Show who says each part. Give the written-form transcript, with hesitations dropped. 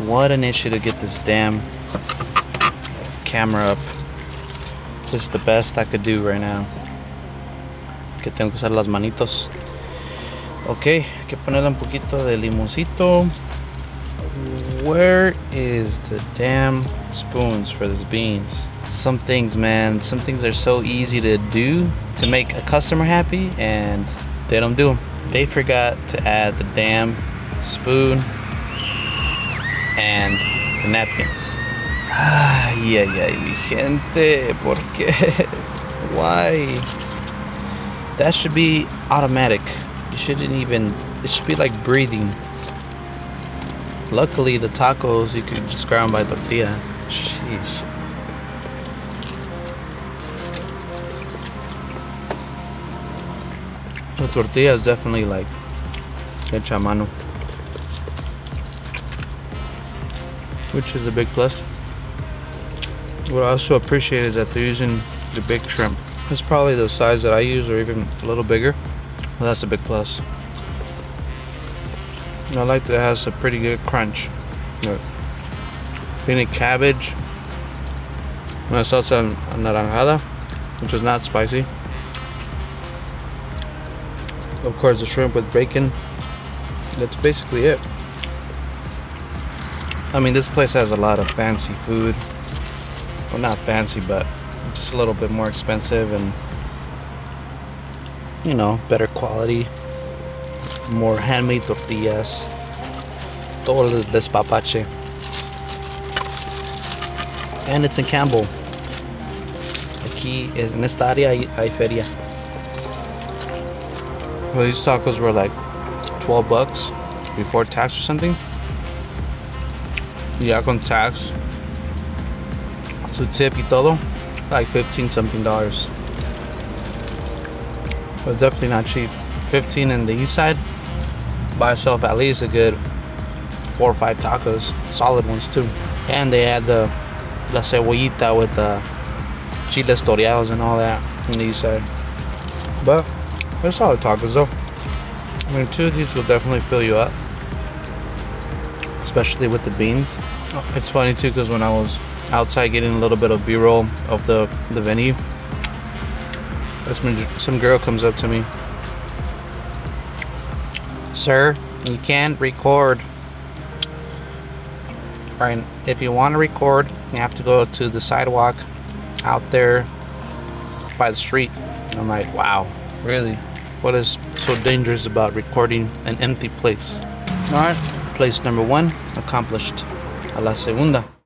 Speaker 1: What an issue to get this damn camera up. This is the best I could do right now. Que tengo que usar las manitos. Ok, hay que ponerle un poquito de limoncito. Where is the damn spoons for these beans? Some things, man, some things are so easy to do to make a customer happy, and they don't do them. They forgot to add the damn spoon and the napkins. Ay, ay, ay, mi gente, ¿por qué? Why? That should be automatic. You shouldn't even, it should be like breathing. Luckily, the tacos, you could just ground by tortilla. Sheesh. The tortilla is definitely like hecha a mano, which is a big plus. What I also appreciate is that they're using the big shrimp. It's probably the size that I use, or even a little bigger. Well, that's a big plus. I like that it has a pretty good crunch. Picnic cabbage, una salsa anaranjada, which is not spicy. Of course, the shrimp with bacon. That's basically it. I mean, this place has a lot of fancy food. Well, not fancy, but just a little bit more expensive and, you know, better quality. More handmade tortillas. Todo el despapache. And it's in Campbell. Aquí en esta área hay feria. Well, these tacos were like $12 before tax or something. Yeah, con tax. Su tip y todo, like $15 something. But definitely not cheap. 15 in the east side. By itself, at least a good 4 or 5 tacos, solid ones too. And they had the cebollita with the chiles toreados and all that on the east side. But they're solid tacos though. I mean, 2 of these will definitely fill you up, especially with the beans. It's funny too, because when I was outside getting a little bit of B-roll of the venue, some girl comes up to me. Sir, you can't record. Right, if you want to record, you have to go to the sidewalk out there by the street. And I'm like, wow, really? What is so dangerous about recording an empty place? Alright, place number 1 accomplished. A la segunda.